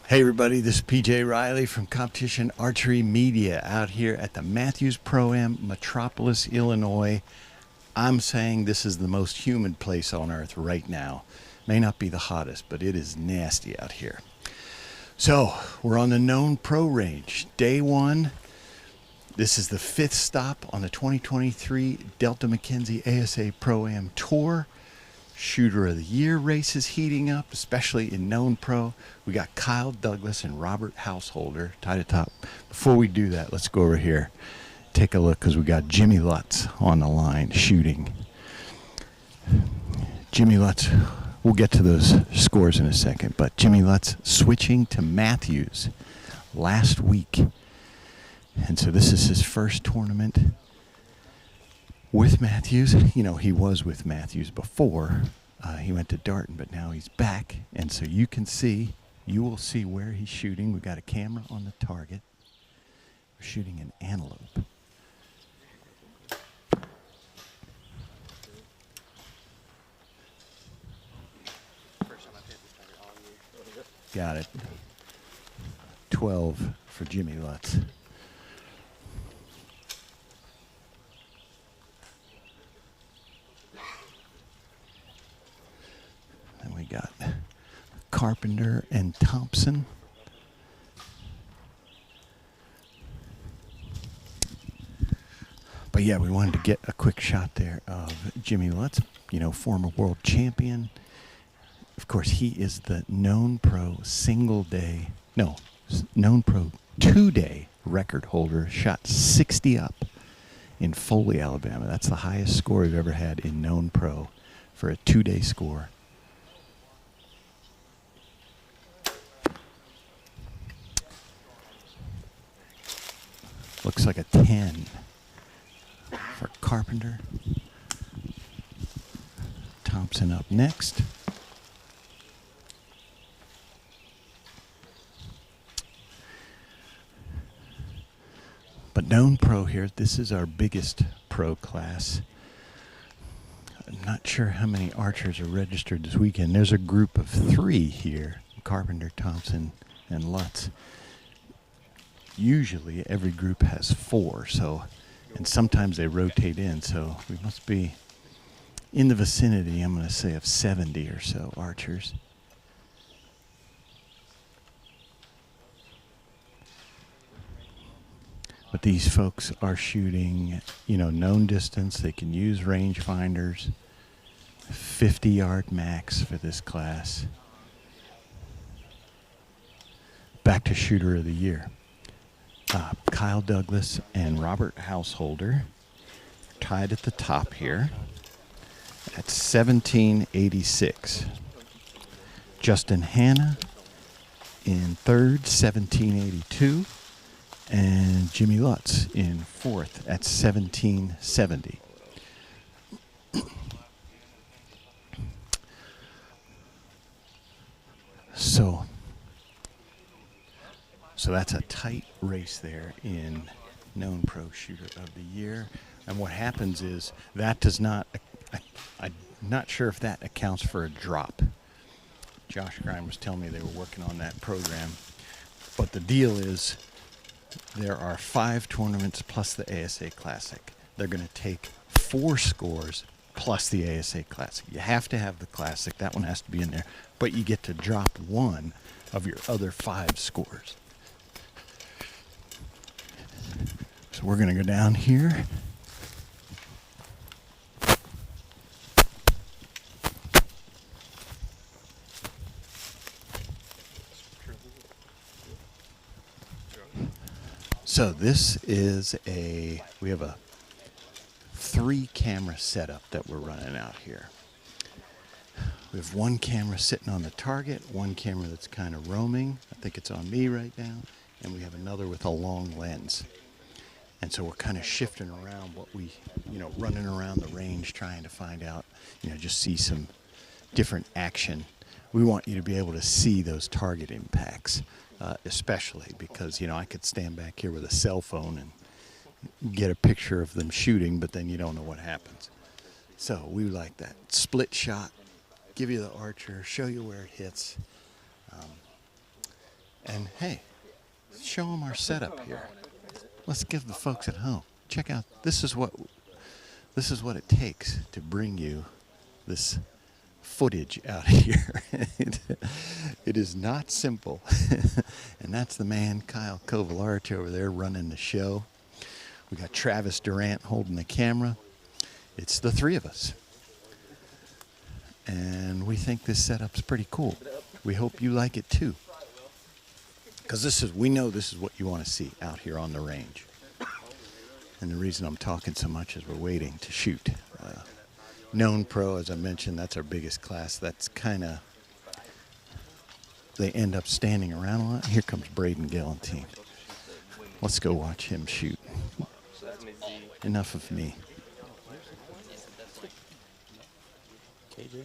Hey everybody, this is PJ Riley from Competition Archery Media out here at the Mathews Pro in Metropolis, Illinois. I'm saying this is the most humid place on earth right now. May not be the hottest, but it is nasty out here. So we're on the known pro range. Day one. This is the fifth stop on the 2023 Delta McKenzie ASA Pro-Am Tour. Shooter of the Year races heating up, especially in known pro. We got Kyle Douglas and Robert Householder tied atop. Before we do that, let's go over here. Take a look because we got Jimmy Lutz on the line shooting. Jimmy Lutz, we'll get to those scores in a second, but Jimmy Lutz switching to Mathews last week. And so this is his first tournament with Mathews. You know, he was with Mathews before. He went to Darton, but now he's back. And so you will see where he's shooting. We've got a camera on the target. We're shooting an antelope. Got it. 12 for Jimmy Lutz. Then we got Carpenter and Thompson. But yeah, we wanted to get a quick shot there of Jimmy Lutz, you know, former world champion. Of course, he is the known pro known pro 2-day record holder. Shot 60 up in Foley, Alabama. That's the highest score we've ever had in known pro for a 2-day score. Looks like a 10 for Carpenter. Thompson up next. But known pro here, this is our biggest pro class. I'm not sure how many archers are registered this weekend. There's a group of 3 here, Carpenter, Thompson, and Lutz. Usually every group has 4, and sometimes they rotate in, so we must be in the vicinity, I'm going to say, of 70 or so archers. But these folks are shooting, you know, known distance. They can use range finders. 50-yard max for this class. Back to Shooter of the Year. Kyle Douglas and Robert Householder tied at the top here at 1786. Justin Hanna in third, 1782. And Jimmy Lutz in fourth at 1770. So that's a tight race there in known pro shooter of the year. And what happens is that does not, I'm not sure if that accounts for a drop. Josh Grime was telling me they were working on that program. But the deal is there are 5 tournaments plus the ASA Classic. They're going to take 4 scores plus the ASA Classic. You have to have the Classic. That one has to be in there. But you get to drop 1 of your other 5 scores. So we're going to go down here. So this is we have a 3-camera setup that we're running out here. We have 1 camera sitting on the target, 1 camera that's kind of roaming. I think it's on me right now. And we have another with a long lens. And so we're kind of shifting around running around the range trying to find out, just see some different action. We want you to be able to see those target impacts, especially because, I could stand back here with a cell phone and get a picture of them shooting, but then you don't know what happens. So we like that split shot, give you the archer, show you where it hits. And hey, show them our setup here. Let's give the folks at home. Check out, this is what it takes to bring you this footage out here. It is not simple. And that's the man, Kyle Kovalarich, over there running the show. We got Travis Durant holding the camera. It's the three of us. And we think this setup's pretty cool. We hope you like it too. Because we know this is what you want to see out here on the range. And the reason I'm talking so much is we're waiting to shoot. Known Pro, as I mentioned, that's our biggest class. That's kind of, they end up standing around a lot. Here comes Braden Galantine. Let's go watch him shoot. Enough of me. KJ?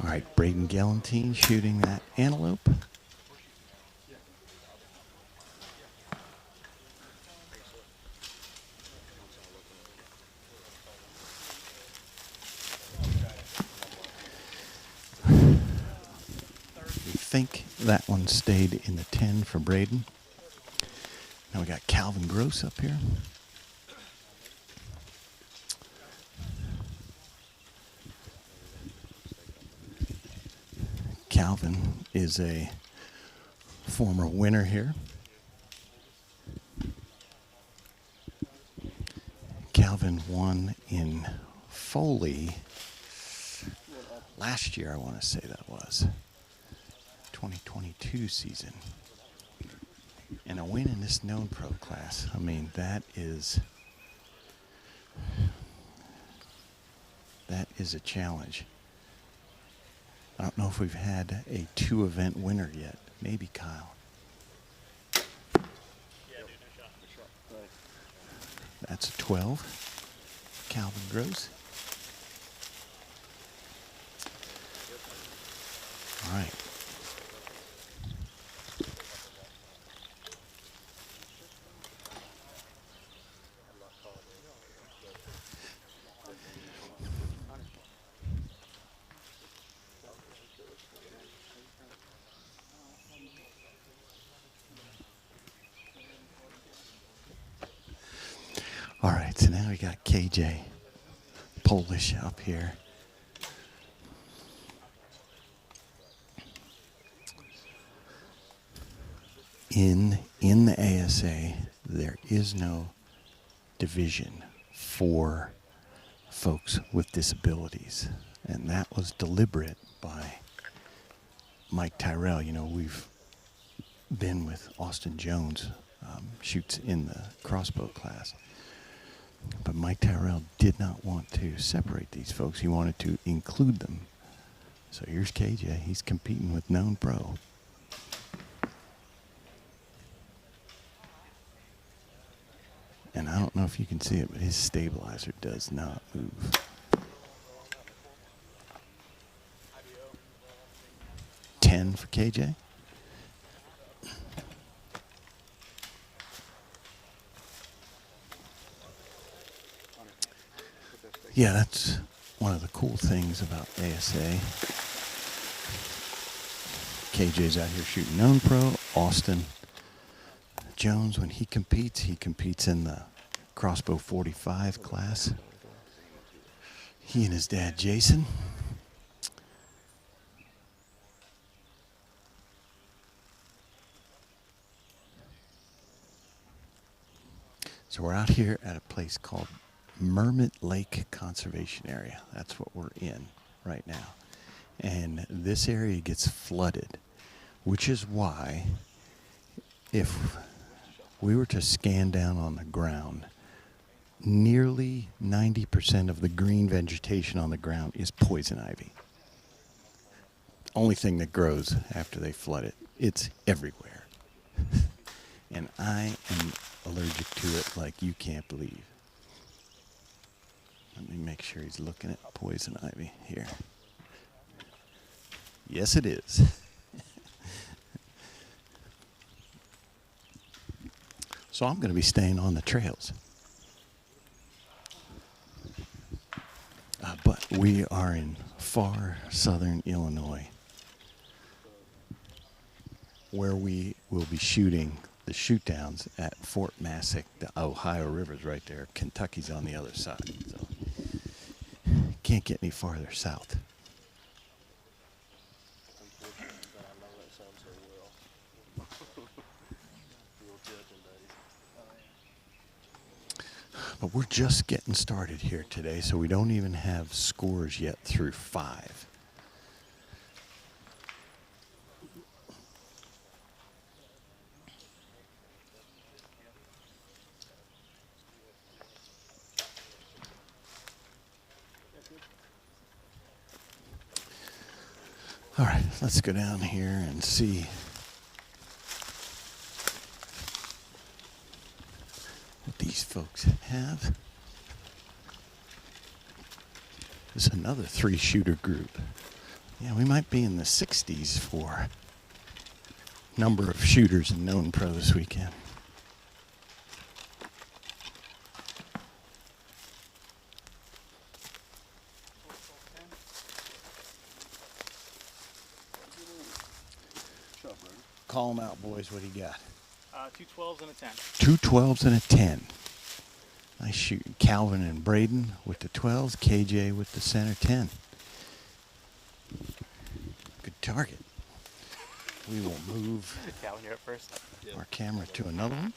All right, Braden Galantine shooting that antelope. We think that one stayed in the 10 for Braden. Now we got Calvin Gross up here. Calvin is a former winner here. Calvin won in Foley last year, I want to say that was. 2022 season. And a win in this known pro class. I mean, that is a challenge. I don't know if we've had a 2-event winner yet. Maybe Kyle. That's a 12. Calvin Gross. All right. All right, so now we got KJ Polish up here. In the ASA, there is no division for folks with disabilities, and that was deliberate by Mike Tyrell. You know, we've been with Austin Jones, shoots in the crossbow class. But Mike Tyrell did not want to separate these folks. He wanted to include them. So here's KJ. He's competing with Known Pro. And I don't know if you can see it, but his stabilizer does not move. $10 for KJ. Yeah, that's one of the cool things about ASA. KJ's out here shooting Known Pro. Austin Jones, when he competes in the crossbow 45 class. He and his dad, Jason. So we're out here at a place called Mermit Lake Conservation Area. That's what we're in right now. And this area gets flooded, which is why if we were to scan down on the ground, nearly 90% of the green vegetation on the ground is poison ivy. Only thing that grows after they flood it. It's everywhere. And I am allergic to it like you can't believe. Let me make sure he's looking at poison ivy here. Yes, it is. So I'm going to be staying on the trails. But we are in far southern Illinois, where we will be shooting the shoot downs at Fort Massac. The Ohio River's right there. Kentucky's on the other side. So can't get any farther south. Unfortunate that I know that sounds so well. Real judging days. But we're just getting started here today, so we don't even have scores yet through 5. All right, let's go down here and see what these folks have. This is another 3-shooter group. Yeah, we might be in the 60s for number of shooters in Known Pro this weekend. Call them out, boys. What do you got? 2 12s and a 10. 2 12s and a 10. Nice shooting. Calvin and Braden with the 12s. KJ with the center 10. Good target. We will move Calvin, you're up first. our camera to another one.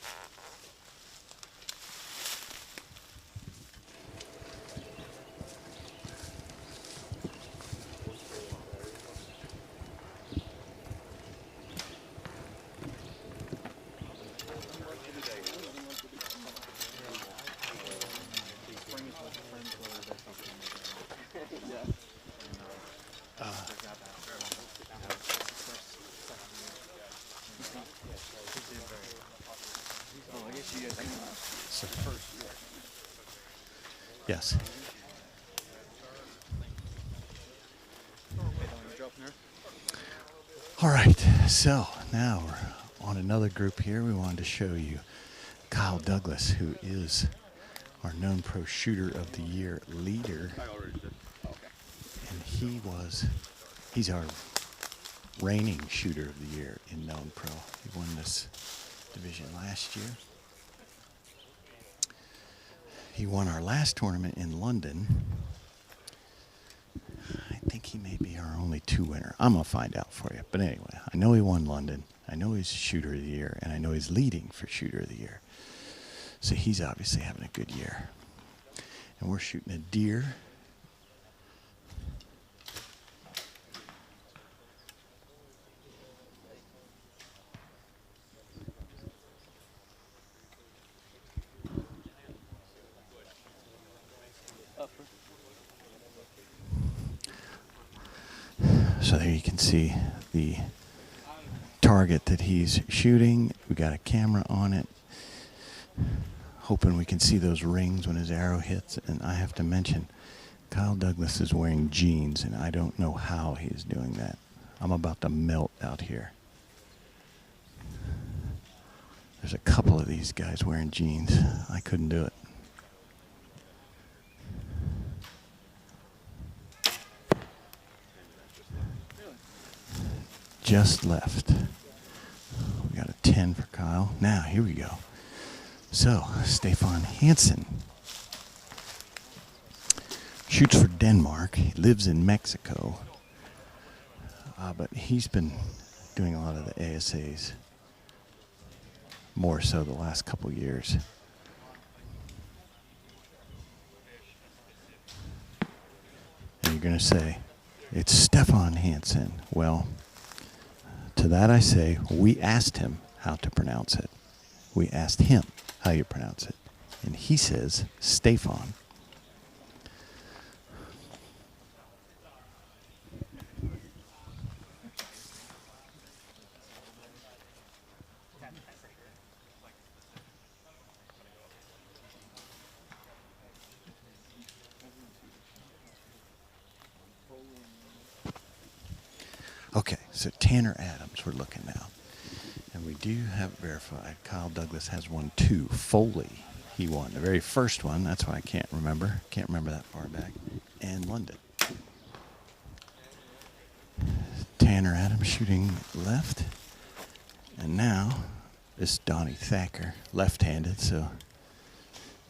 So yes. All right, so now we're on another group here. We wanted to show you Kyle Douglas, who is our Known Pro Shooter of the Year leader. And he's our reigning Shooter of the Year in Known Pro. He won this division last year. He won our last tournament in London. I think he may be our only 2 winner. I'm going to find out for you. But anyway, I know he won London. I know he's Shooter of the Year, and I know he's leading for Shooter of the Year. So he's obviously having a good year. And we're shooting a deer. So there you can see the target that he's shooting. We got a camera on it, hoping we can see those rings when his arrow hits. And I have to mention, Kyle Douglas is wearing jeans, and I don't know how he is doing that. I'm about to melt out here. There's a couple of these guys wearing jeans. I couldn't do it. Just left. We got a 10 for Kyle. Now, here we go. So, Stefan Hansen shoots for Denmark. He lives in Mexico. But he's been doing a lot of the ASAs, more so the last couple years. And you're going to say, it's Stefan Hansen. Well, to that I say, we asked him how to pronounce it. We asked him how you pronounce it. And he says, Stefan. Okay, so Tanner Adams we're looking now. And we do have it verified. Kyle Douglas has won 2. Foley, he won the very first one. That's why I can't remember. Can't remember that far back. and London. Tanner Adams shooting left. And now, this is Donnie Thacker, left-handed, so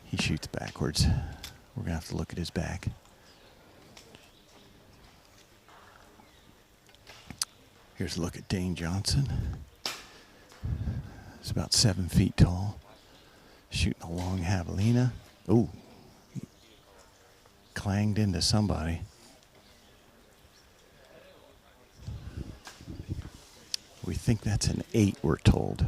he shoots backwards. We're going to have to look at his back. Here's a look at Dane Johnson. He's about 7 feet tall. Shooting a long javelina. Ooh. Clanged into somebody. We think that's an 8, we're told.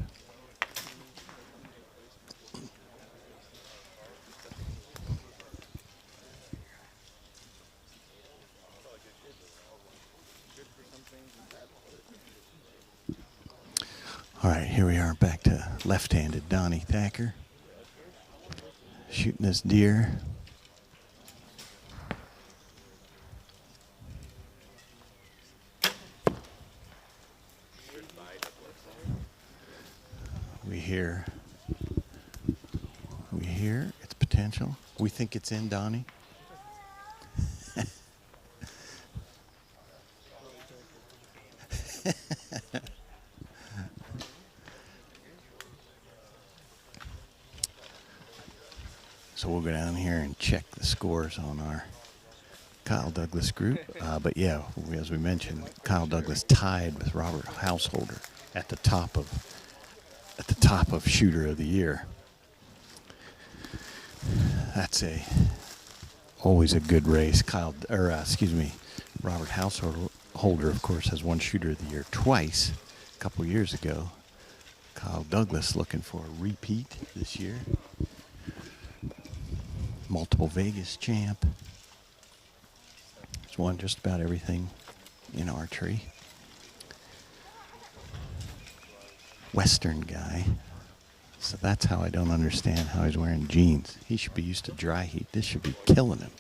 All right, here we are back to left-handed Donnie Thacker. Shooting this deer. We hear its potential. We think it's in, Donnie. So we'll go down here and check the scores on our Kyle Douglas group. But yeah, as we mentioned, Kyle Douglas tied with Robert Householder at the top of Shooter of the Year. That's always a good race. Robert Householder, of course, has won Shooter of the Year twice a couple years ago. Kyle Douglas looking for a repeat this year. Multiple Vegas champ. He's won just about everything in archery. Western guy. So that's how I don't understand how he's wearing jeans. He should be used to dry heat. This should be killing him.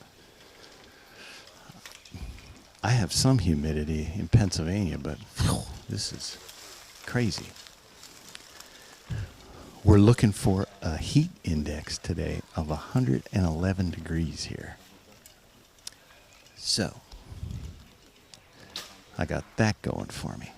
I have some humidity in Pennsylvania, but this is crazy. We're looking for a heat index today of 111 degrees here. So, I got that going for me.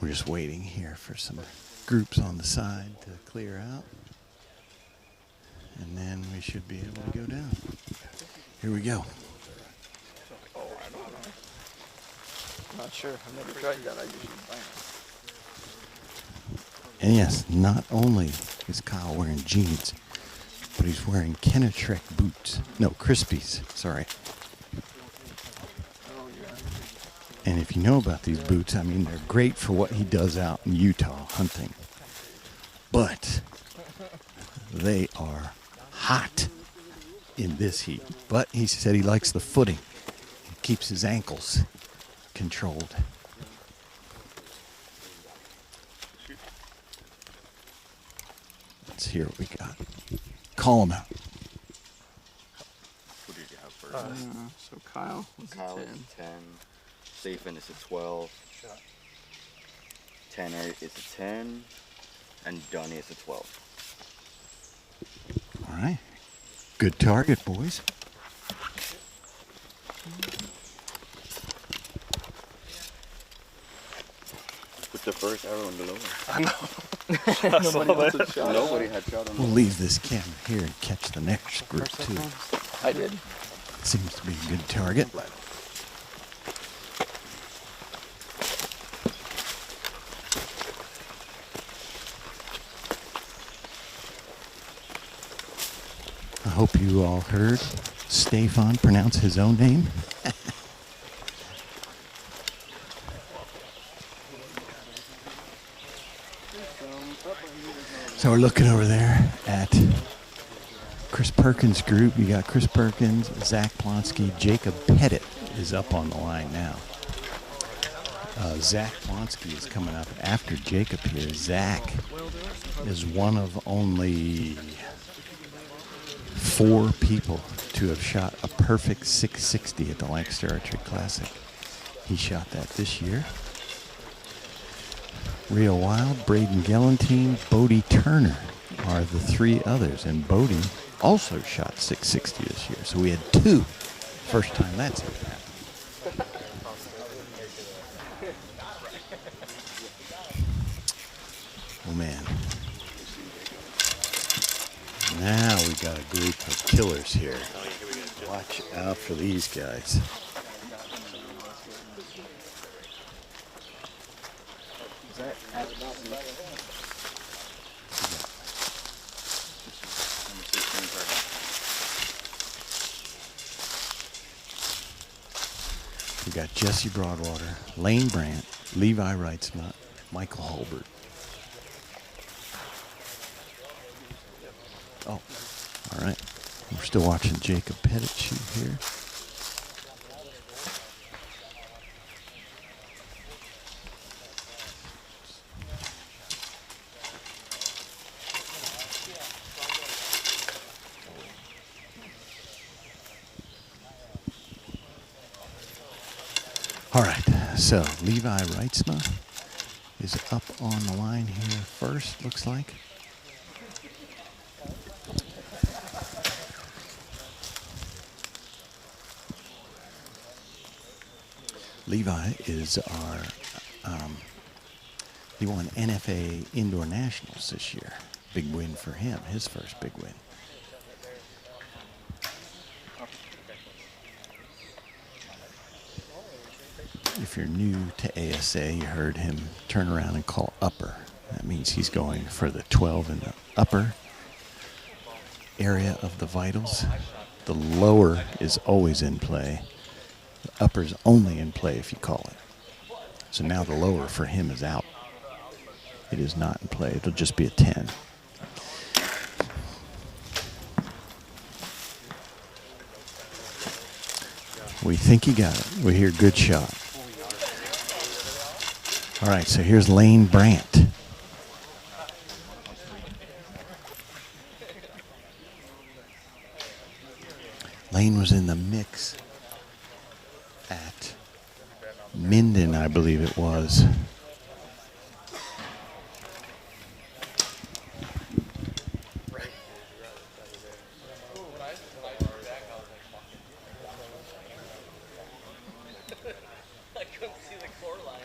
We're just waiting here for some groups on the side to clear out. And then we should be able to go down. Here we go. Not sure. I've never tried that. I usually buy it. And yes, not only is Kyle wearing jeans, but he's wearing Kenetrek boots. No, Crispies, sorry. And if you know about these boots, I mean, they're great for what he does out in Utah hunting. But they are hot in this heat. But he said he likes the footing. It keeps his ankles controlled. Let's hear what we got. Call him out. Who did you have first? So Kyle was Kyle a is 10. a 10. Stephen is a 12. Tanner is a 10. And Donnie is a 12. All right. Good target, boys. Put the first arrow in the lower. I know. Nobody else had shot. Nobody had shot on We'll leave this camera here and catch the next group, too. I did. Seems to be a good target. I hope you all heard Stefan pronounce his own name. So we're looking over there at Chris Perkins' group. You got Chris Perkins, Zach Plonsky, Jacob Pettit is up on the line now. Zach Plonsky is coming up after Jacob here. Zach is one of only 4 people to have shot a perfect 660 at the Lancaster Archery Classic. He shot that this year. Rio Wild, Braden Gelantine, Bodie Turner are the three others. And Bodie also shot 660 this year. So we had two. First time that's ever happened. Oh, man. Now we got a group of killers here. Watch out for these guys. We got Jesse Broadwater, Lane Brandt, Levi Reitzma, Michael Holbert. Oh, all right. We're still watching Jacob Pettit shoot here. All right, so Levi Reitzma is up on the line here first, looks like. Levi is he won NFA Indoor Nationals this year. Big win for him, his first big win. If you're new to ASA, you heard him turn around and call upper. That means he's going for the 12 in the upper area of the vitals. The lower is always in play. The upper is only in play if you call it. So now the lower for him is out. It is not in play. It'll just be a 10. We think he got it. We hear good shot. All right, so here's Lane Brandt. Lane was in the mix at Minden, I believe it was. I couldn't see the core line.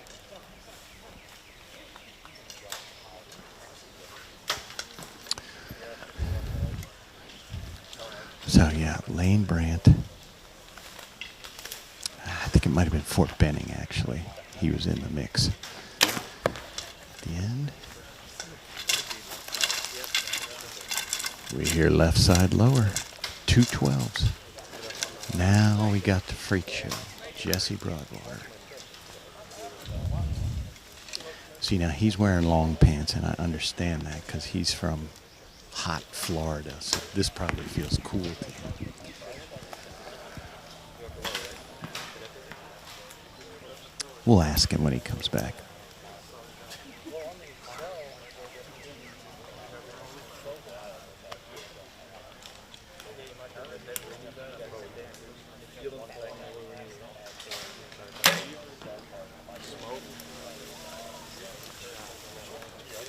So yeah, Lane Brandt. I think it might have been Fort Benning, actually. He was in the mix. At the end, we hear left side lower, 212s. Now we got the freak show, Jesse Broadwater. See, now he's wearing long pants, and I understand that because he's from hot Florida, so this probably feels cool to him. We'll ask him when he comes back.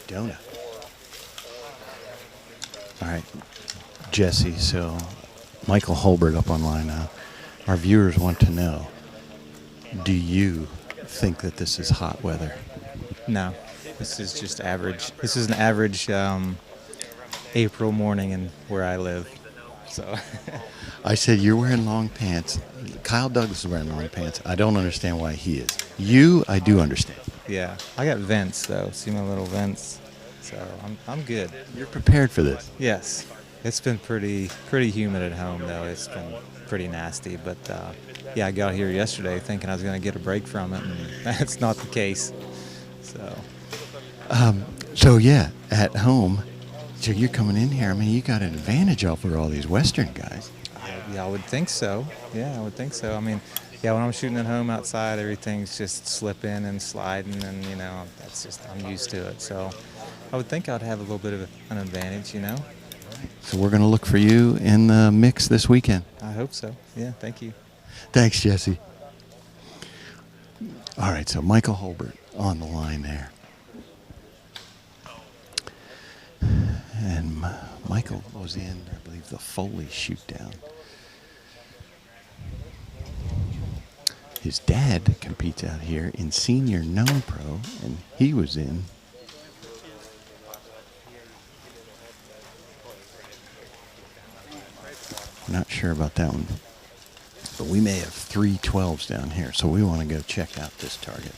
Donut. All right, Jesse, so Michael Holbert up online now. Our viewers want to know, do you think that this is hot weather? No, this is just average. This is an average April morning in where I live. So I said you're wearing long pants. Kyle Douglas is wearing long pants. I don't understand why he is. You, I do understand. yeah, I got vents though. See my little vents. So I'm good. You're prepared for this. Yes, it's been pretty humid at home though. It's been pretty nasty. But yeah, I got here yesterday thinking I was going to get a break from it, and that's not the case. So yeah, at home. So you're coming in here. I mean, you got an advantage over all these Western guys. Yeah, I would think so. Yeah, I would think so. I mean, yeah, when I'm shooting at home outside, everything's just slipping and sliding, and you know, that's just I'm used to it. So I would think I'd have a little bit of an advantage, you know. So we're going to look for you in the mix this weekend. I hope so. Yeah, thank you. Thanks, Jesse. All right, so Michael Holbert on the line there. Michael was in, I believe, the Foley shoot down. His dad competes out here in senior non-pro, and he was in. Not sure about that one, but we may have 3 12s down here, so we want to go check out this target.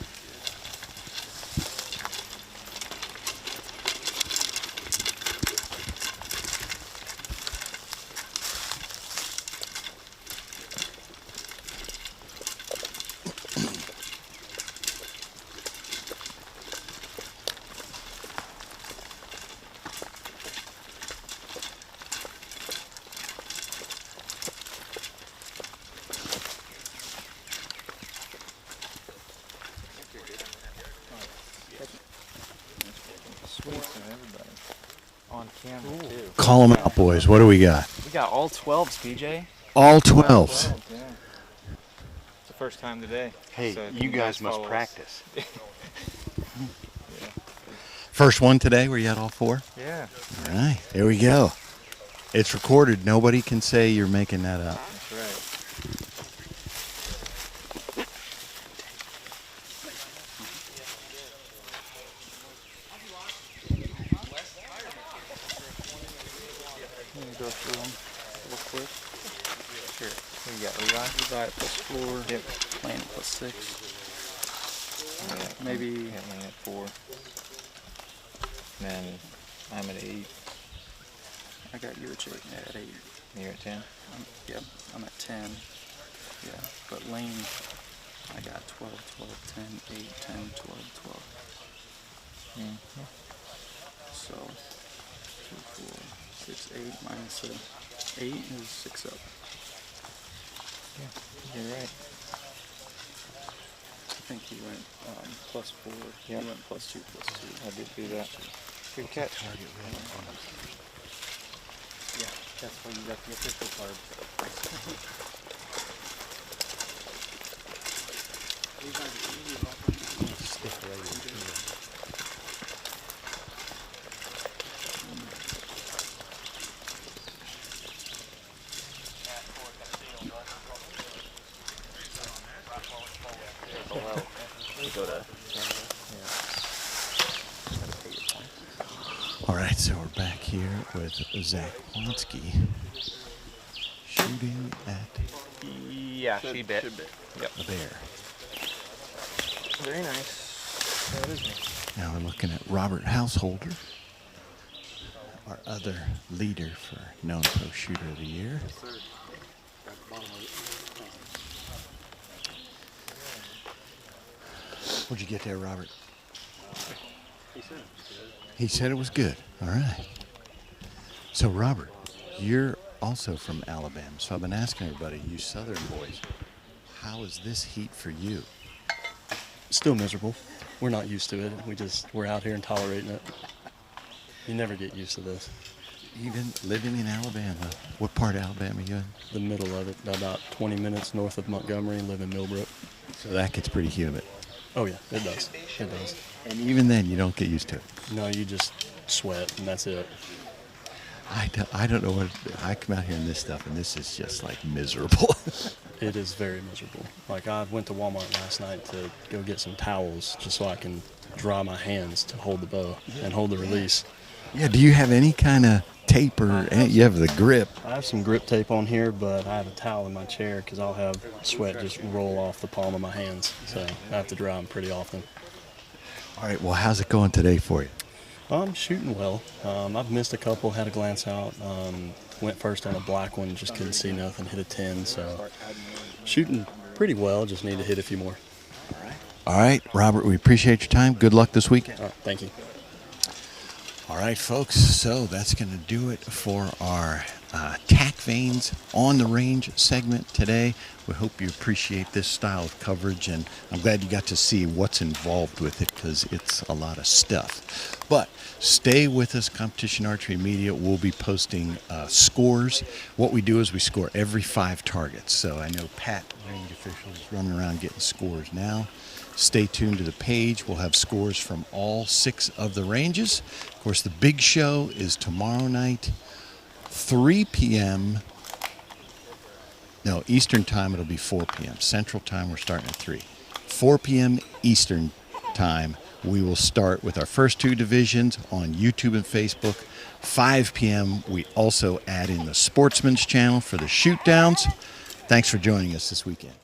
Everybody on camera too. Call them out, boys. What do we got? We got all 12s, BJ. All 12s. Yeah. It's the first time today. Hey, so you guys must follow us. practice. First one today where you had all 4? Yeah, All right, there we go. It's recorded. Nobody can say you're making that up. that's right. Let me go through them real quick. Sure. What you got, Levi? Levi at +4. Yep. Lane at +6. Yeah, Maybe. Hit me at 4. And then I'm at 8. I got you at 8. You're at 10. Yep, I'm at 10. Yeah, but Lane, I got 12, 12, 10, 8, 10, 12, 12. So, 2, 4, 6, 8 minus 8 is 6 up. You're right. I think he went +4. Yep. He went +2, +2. I did do that. Good catch. Yeah, that's why you got the official card. All right, so we're back here with Zach Wansky shooting at Yeah, she bit. Yep. the bear. Very nice. That is nice. Now we're looking at Robert Householder, our other leader for non-pro shooter of the year. What'd you get there, Robert? He said it was good. All right. So, Robert, you're also from Alabama. So I've been asking everybody, you Southern boys, how is this heat for you? Still miserable. We're not used to it. We're out here and tolerating it. You never get used to this. Even living in Alabama, what part of Alabama are you in? The middle of it, about 20 minutes north of Montgomery, live in Millbrook. So that gets pretty humid. Oh yeah, it does. It does. And even then, you don't get used to it. No, you just sweat and that's it. I don't know what, I come out here in this stuff and this is just like miserable. It is very miserable. Like I went to Walmart last night to go get some towels just so I can dry my hands to hold the bow and hold the release. Yeah, do you have any kind of tape or you have the grip? I have some grip tape on here, but I have a towel in my chair because I'll have sweat just roll off the palm of my hands. So I have to dry them pretty often. All right, well, how's it going today for you? I'm shooting well. I've missed a couple, had a glance out. Went first on a black one, just couldn't see nothing, hit a 10. So shooting pretty well, just need to hit a few more. All right, Robert, we appreciate your time. Good luck this weekend. All right, thank you. All right, folks, so that's going to do it for our tack veins on the range segment today. We hope you appreciate this style of coverage, and I'm glad you got to see what's involved with it because it's a lot of stuff. But stay with us, Competition Archery Media. We'll be posting scores. What we do is we score every 5 targets. So I know Pat, range official, is running around getting scores now. Stay tuned to the page. We'll have scores from all 6 of the ranges. Of course, the big show is tomorrow night 3 p.m. No, Eastern time, it'll be 4 p.m. Central time, we're starting at 3. 4 p.m. Eastern time, we will start with our first 2 divisions on YouTube and Facebook. 5 p.m., we also add in the Sportsman's channel for the shoot downs. Thanks for joining us this weekend.